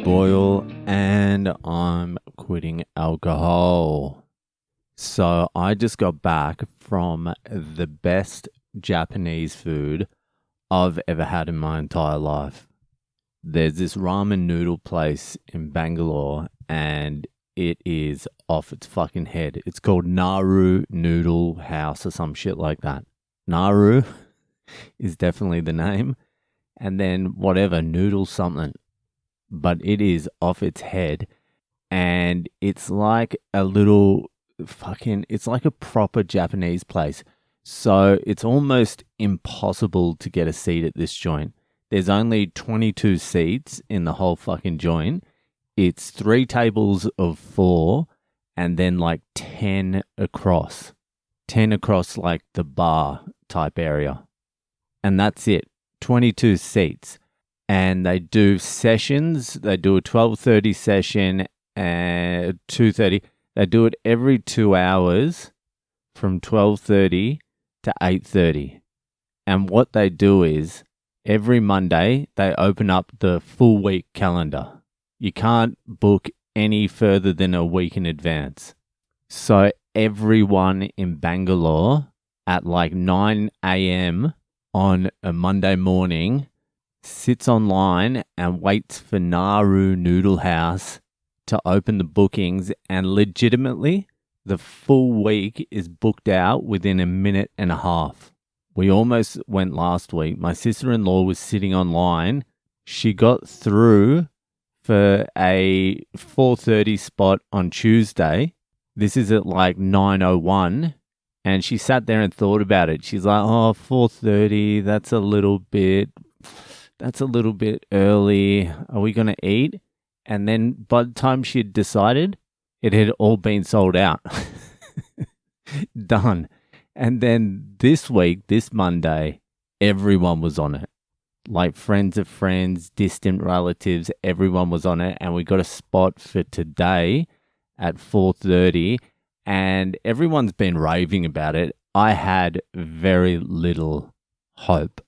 Boyle and I'm quitting alcohol. So I just got back from the best Japanese food I've ever had in my entire life. There's this ramen noodle place in Bangalore and it is off its fucking head. It's called Naru Noodle House or some shit like that. Naru is definitely the name. And then whatever, noodle something. But it is off its head. And it's like a little it's like a proper Japanese place. So it's almost impossible to get a seat at this joint. There's only 22 seats in the whole fucking joint. It's 3 tables of 4 and then like 10 across. 10 across like the bar type area. And that's it. 22 seats. And they do sessions. They do a 12:30 session and 2:30. They do it every 2 hours from 12:30 to 8:30. And what they do is every Monday they open up the full week calendar. You can't book any further than a week in advance. So everyone in Bangalore at like 9 a.m. on a Monday morning sits online and waits for Naru Noodle House to open the bookings, and legitimately the full week is booked out within a minute and a half. We almost went last week. My sister-in-law was sitting online. She got through for a 4:30 spot on Tuesday. This is at like 9:01. And she sat there and thought about it. She's like, 4:30, that's a little bit early. Are we going to eat? And then by the time she had decided, it had all been sold out. Done. And then this week, this Monday, everyone was on it. Like friends of friends, distant relatives, everyone was on it. And we got a spot for today at 4:30. And everyone's been raving about it. I had very little hope.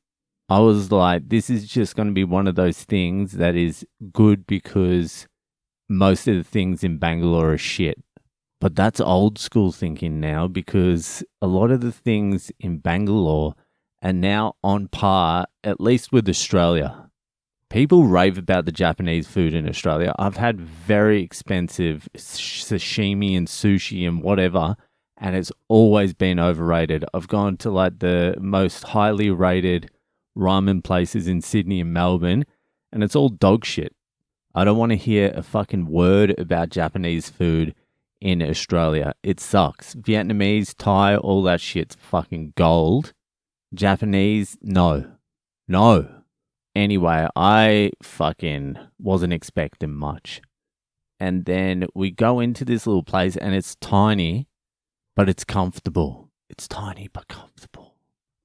I was like, this is just going to be one of those things that is good because most of the things in Bangalore are shit. But that's old school thinking now, because a lot of the things in Bangalore are now on par, at least with Australia. People rave about the Japanese food in Australia. I've had very expensive sashimi and sushi and whatever, and it's always been overrated. I've gone to like the most highly rated ramen places in Sydney and Melbourne, and it's all dog shit. I don't want to hear a fucking word about Japanese food in Australia. It sucks. Vietnamese, Thai, all that shit's fucking gold. Japanese, no. No. Anyway, I fucking wasn't expecting much. And then we go into this little place and it's tiny, but it's comfortable. It's tiny, but comfortable.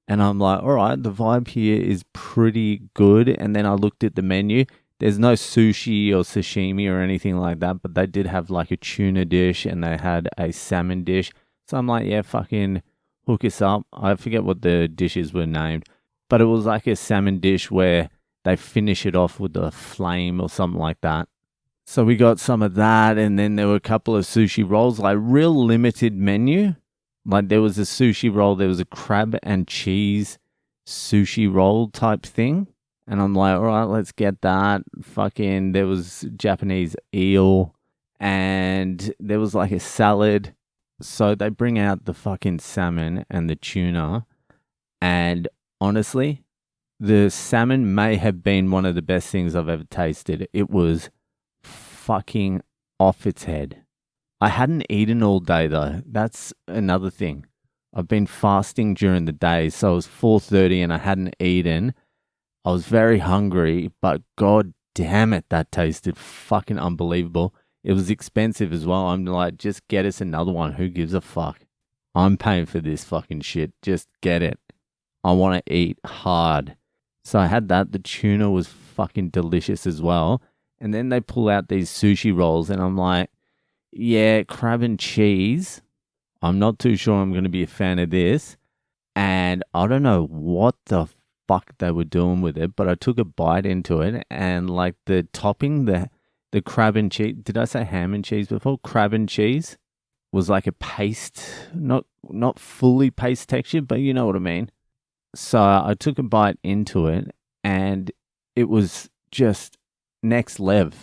And I'm like, all right, the vibe here is pretty good. And then I looked at the menu. There's no sushi or sashimi or anything like that, but they did have like a tuna dish and they had a salmon dish. So I'm like, yeah, fucking hook us up. I forget what the dishes were named, but it was like a salmon dish where they finish it off with a flame or something like that. So we got some of that, and then there were a couple of sushi rolls, like real limited menu. Like there was a sushi roll, there was a crab and cheese sushi roll type thing. And I'm like, all right, let's get that. Fucking, there was Japanese eel, and there was like a salad. So they bring out the fucking salmon and the tuna, and honestly, the salmon may have been one of the best things I've ever tasted. It was fucking off its head. I hadn't eaten all day though. That's another thing. I've been fasting during the day, so it was 4:30 and I hadn't eaten. I was very hungry, but god damn it, that tasted fucking unbelievable. It was expensive as well. I'm like, just get us another one. Who gives a fuck? I'm paying for this fucking shit. Just get it. I want to eat hard. So I had that. The tuna was fucking delicious as well. And then they pull out these sushi rolls and I'm like, yeah, crab and cheese. I'm not too sure I'm going to be a fan of this. And I don't know what the fuck they were doing with it, but I took a bite into it and like the topping, the the crab and cheese. Did I say ham and cheese before? Crab and cheese was like a paste, not fully paste texture, but you know what I mean. So I took a bite into it, and it was just next level.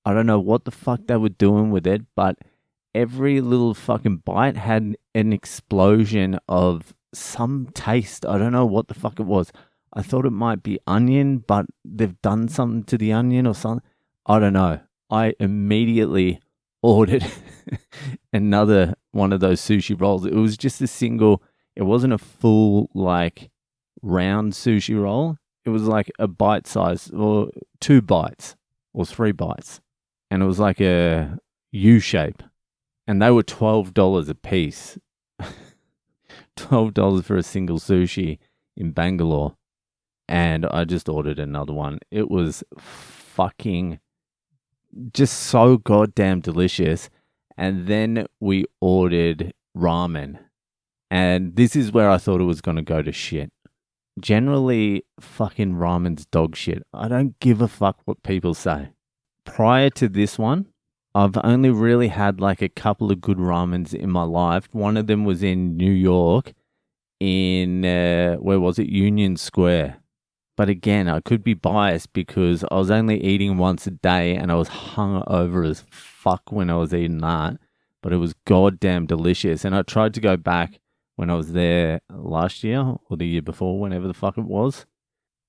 I don't know what the fuck they were doing with it, but every little fucking bite had an explosion of some taste. I don't know what the fuck it was. I thought it might be onion, but they've done something to the onion or something. I don't know. I immediately ordered another one of those sushi rolls. It was just a single, it wasn't a full, like, round sushi roll. It was like a bite size, or 2 bites, or 3 bites. And it was like a U shape. And they were $12 a piece. $12 for a single sushi in Bangalore. And I just ordered another one. It was fucking just so goddamn delicious. And then we ordered ramen. And this is where I thought it was going to go to shit. Generally, fucking ramen's dog shit. I don't give a fuck what people say. Prior to this one, I've only really had like a couple of good ramens in my life. One of them was in New York, in, where was it? Union Square. But again, I could be biased because I was only eating once a day and I was hungover as fuck when I was eating that. But it was goddamn delicious. And I tried to go back when I was there last year or the year before, whenever the fuck it was.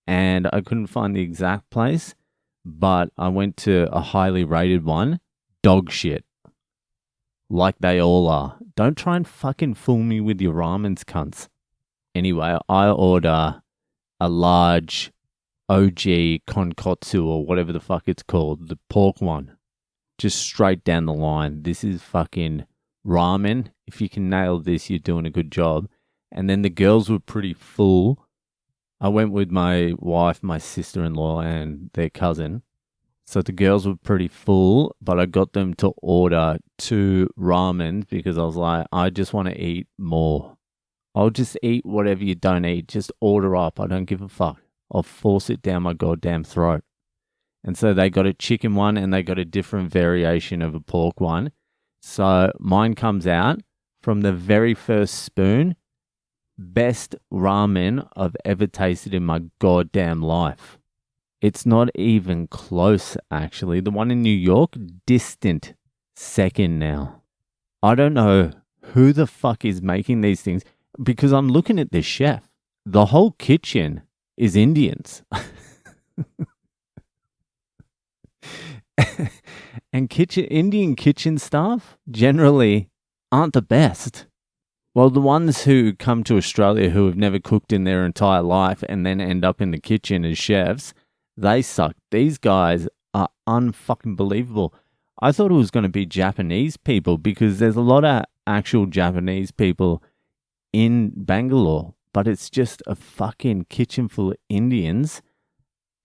And I couldn't find the exact place. But I went to a highly rated one. Dog shit. Like they all are. Don't try and fucking fool me with your ramens, cunts. Anyway, I order a large OG konkotsu or whatever the fuck it's called. The pork one. Just straight down the line. This is fucking ramen. If you can nail this, you're doing a good job. And then the girls were pretty full. I went with my wife, my sister-in-law, and their cousin. So the girls were pretty full, but I got them to order 2 ramen because I was like, I just want to eat more. I'll just eat whatever you don't eat. Just order up. I don't give a fuck. I'll force it down my goddamn throat. And so they got a chicken one and they got a different variation of a pork one. So mine comes out from the very first spoon. Best ramen I've ever tasted in my goddamn life. It's not even close, actually. The one in New York, distant second now. I don't know who the fuck is making these things because I'm looking at this chef. The whole kitchen is Indians. And Indian kitchen staff generally aren't the best. Well, the ones who come to Australia who have never cooked in their entire life and then end up in the kitchen as chefs, they suck. These guys are unfucking believable. I thought it was going to be Japanese people because there's a lot of actual Japanese people in Bangalore, but it's just a fucking kitchen full of Indians.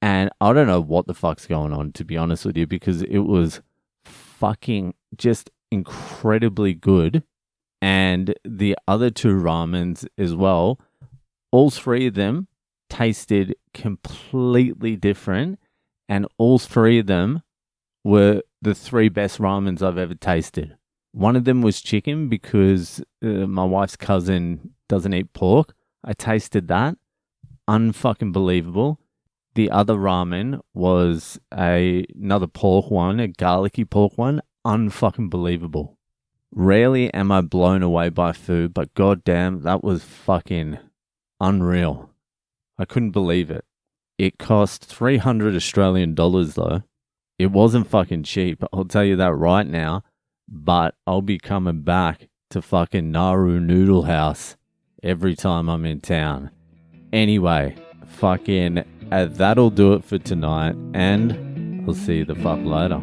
And I don't know what the fuck's going on, to be honest with you, because it was fucking just incredibly good. And the other 2 ramens as well, all 3 of them tasted completely different, and all 3 of them were the 3 best ramens I've ever tasted. One of them was chicken because my wife's cousin doesn't eat pork. I tasted that. Unfucking believable. The other ramen was another pork one, a garlicky pork one. Unfucking believable. Rarely am I blown away by food, but goddamn, that was fucking unreal. I couldn't believe it. It cost 300 Australian dollars though. It wasn't fucking cheap, I'll tell you that right now. But I'll be coming back to fucking Naru Noodle House every time I'm in town. Anyway, fucking that'll do it for tonight, and I'll see you the fuck later.